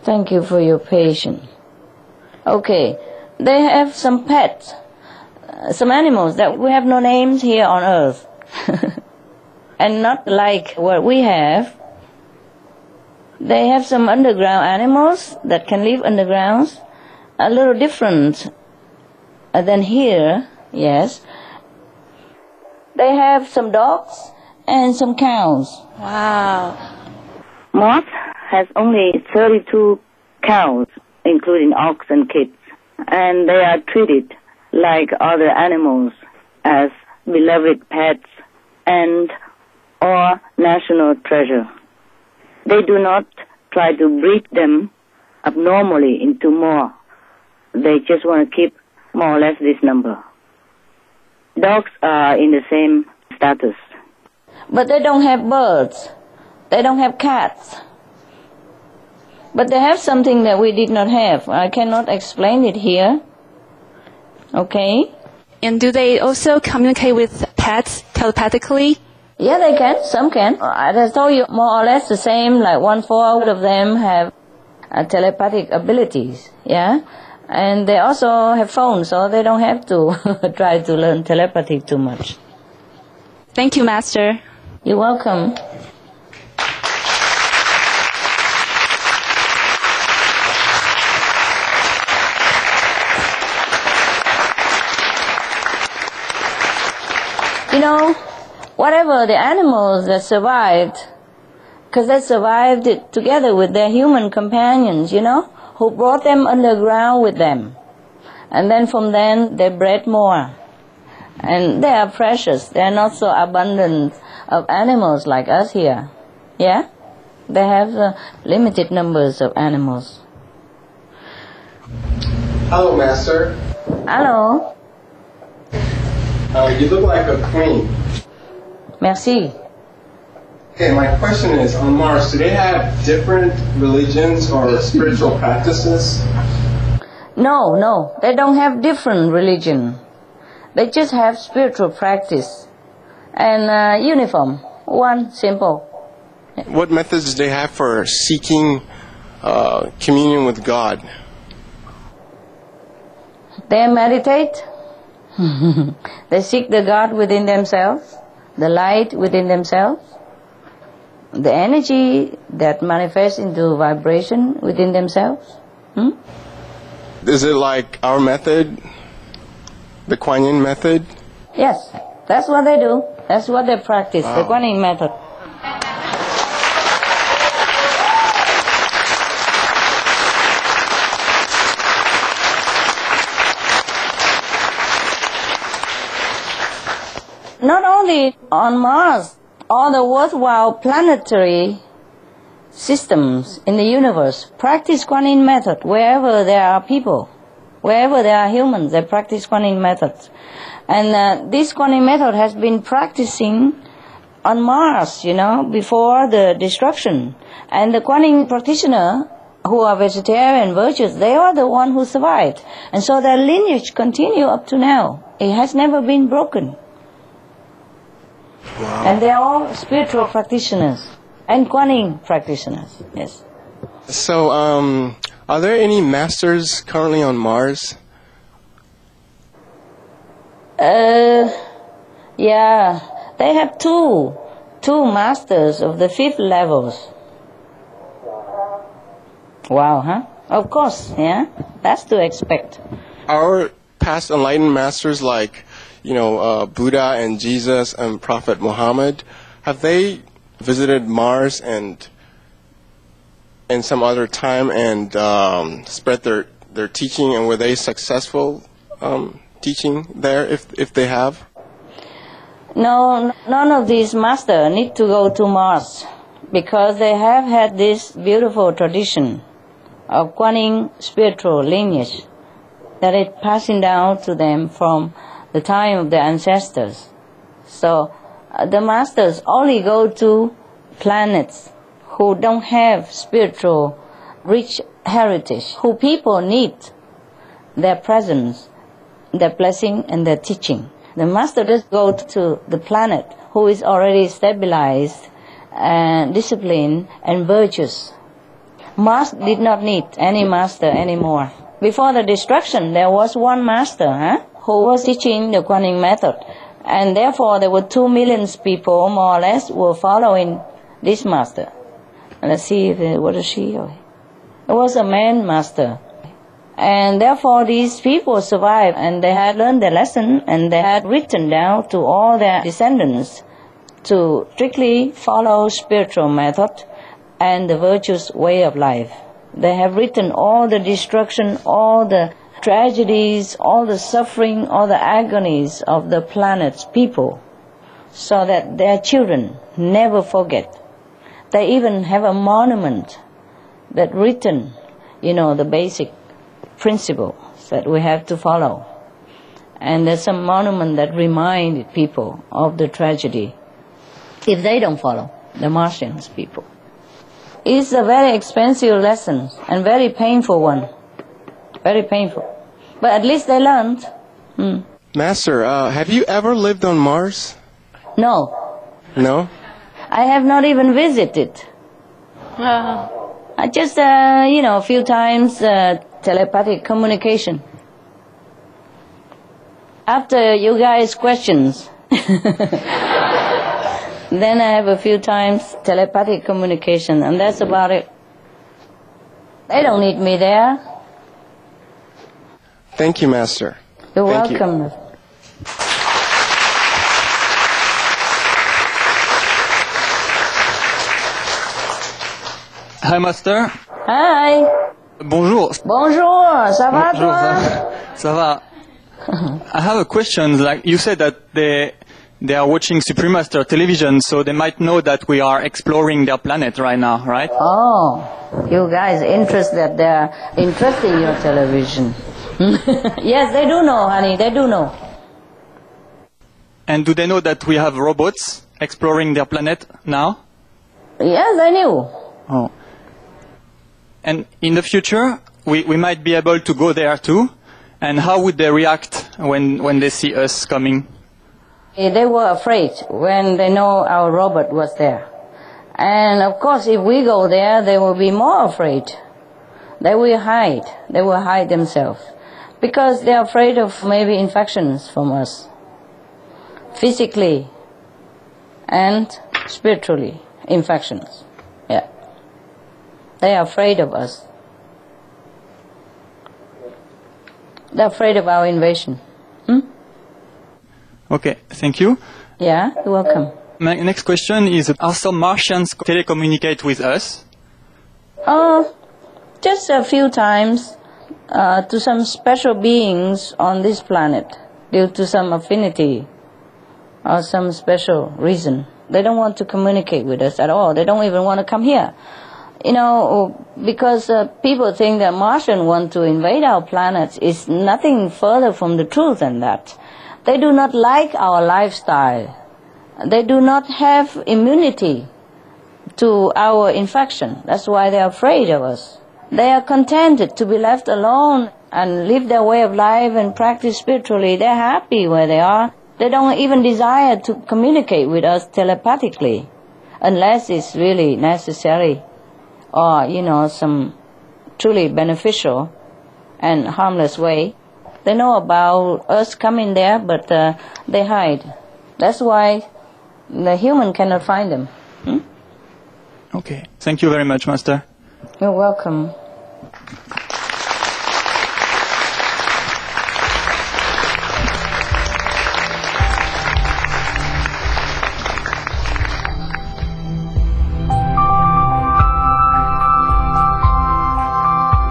Thank you for your patience. Okay, they have some pets, some animals that we have no names here on Earth. And not like what we have. They have some underground animals that can live underground, a little different than here, yes. They have some dogs and some cows. Wow. Mars has only 32 cows, including ox and kids, and they are treated like other animals as beloved pets and or national treasure. They do not try to breed them abnormally into more. They just want to keep more or less this number. Dogs are in the same status. But they don't have birds. They don't have cats. But they have something that we did not have. I cannot explain it here. Okay? And do they also communicate with pets telepathically? Yeah, they can. Some can. As I told you, more or less the same, like 1/4 of them have telepathic abilities, yeah? And they also have phones, so they don't have to try to learn telepathy too much. Thank you, Master. You're welcome. You know, whatever the animals that survived, because they survived it together with their human companions, you know, who brought them underground with them. And then from then, they bred more. And they are precious. They are not so abundant of animals like us here. Yeah? They have limited numbers of animals. Hello, Master. Hello. You look like a queen. Merci. Okay, my question is, on Mars, do they have different religions or spiritual practices? No, they don't have different religion. They just have spiritual practice and uniform, one simple. What methods do they have for seeking communion with God? They meditate. They seek the God within themselves, the light within themselves, the energy that manifests into vibration within themselves. Is it like our method, the Kuan Yin method? Yes, that's what they do. That's what they practice, Wow. the Kuan Yin method. Not only on Mars, all the worthwhile planetary systems in the universe practice Kuan Yin method. Wherever there are people, wherever there are humans, they practice Kuan Yin methods. And this Kuan Yin method has been practicing on Mars, you know, before the destruction. And the Kuan Yin practitioner who are vegetarian, virtuous, they are the one who survived. And so their lineage continue up to now. It has never been broken. Wow. And they are all spiritual practitioners and Kuan Yin practitioners, yes. So, are there any masters currently on Mars? Yeah, they have two masters of the 5th levels. Wow, huh? Of course, yeah, that's to expect. Our past enlightened masters like, Buddha and Jesus and Prophet Muhammad, have they visited Mars and some other time and spread their teaching, and were they successful teaching there if they have? No, none of these masters need to go to Mars because they have had this beautiful tradition of Kuan Yin spiritual lineage that is passing down to them from the time of their ancestors. So the masters only go to planets who don't have spiritual rich heritage, who people need their presence, their blessing and their teaching. The master just go to the planet who is already stabilized and discipline and virtues. Mars did not need any master anymore. Before the destruction, there was one master who was teaching the Kuan method. And therefore, there were 2 million people, more or less, were following this master. And let's see, what is she? It was a man master. And therefore, these people survived, and they had learned their lesson, and they had written down to all their descendants to strictly follow spiritual method and the virtuous way of life. They have written all the destruction, all the tragedies, all the suffering, all the agonies of the planet's people, so that their children never forget. They even have a monument that written, the basic principles that we have to follow. And there's a monument that reminds people of the tragedy if they don't follow, the Martians people. It's a very expensive lesson and very painful one. Very painful. But at least they learned. Master, have you ever lived on Mars? No. No? I have not even visited. I just, a few times telepathic communication. After you guys' questions, then I have a few times telepathic communication, and that's about it. They don't need me there. Thank you, Master. You're Thank welcome. You. Hi, Master. Hi. Bonjour. Bonjour. Ça va, Bonjour, toi? ça va. I have a question. Like you said that they are watching Supreme Master television, so they might know that we are exploring their planet right now, right? Oh, you guys interested? They're interested in your television. Yes, they do know, honey. They do know. And do they know that we have robots exploring their planet now? Yes, I knew. Oh. And in the future, we might be able to go there too. And how would they react when they see us coming? They were afraid when they know our robot was there. And of course, if we go there, they will be more afraid. They will hide. They will hide themselves. Because they are afraid of maybe infections from us. Physically and spiritually, infections. Yeah. They are afraid of us. They're afraid of our invasion. Okay, thank you. Yeah, you're welcome. My next question is, are some Martians telecommunicate with us? Just a few times to some special beings on this planet due to some affinity or some special reason. They don't want to communicate with us at all. They don't even want to come here. Because people think that Martians want to invade our planet is nothing further from the truth than that. They do not like our lifestyle. They do not have immunity to our infection. That's why they are afraid of us. They are contented to be left alone and live their way of life and practice spiritually. They're happy where they are. They don't even desire to communicate with us telepathically unless it's really necessary or, some truly beneficial and harmless way. They know about us coming there, but they hide. That's why the human cannot find them. Okay. Thank you very much, Master. You're welcome.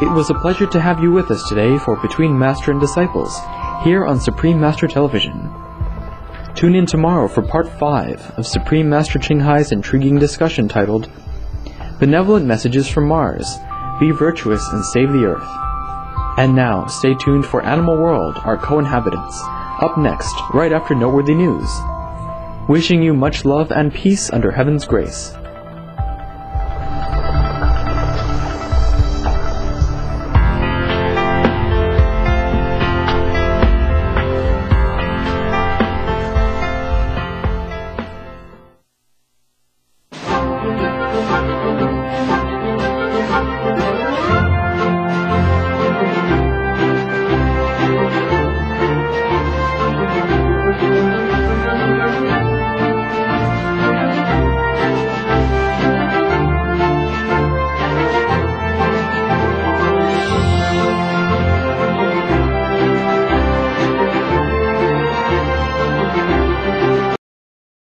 It was a pleasure to have you with us today for Between Master and Disciples, here on Supreme Master Television. Tune in tomorrow for Part 5 of Supreme Master Ching Hai's intriguing discussion titled, Benevolent Messages from Mars, Be Virtuous and Save the Earth. And now, stay tuned for Animal World, Our Co-Inhabitants, up next, right after Noteworthy News. Wishing you much love and peace under Heaven's grace.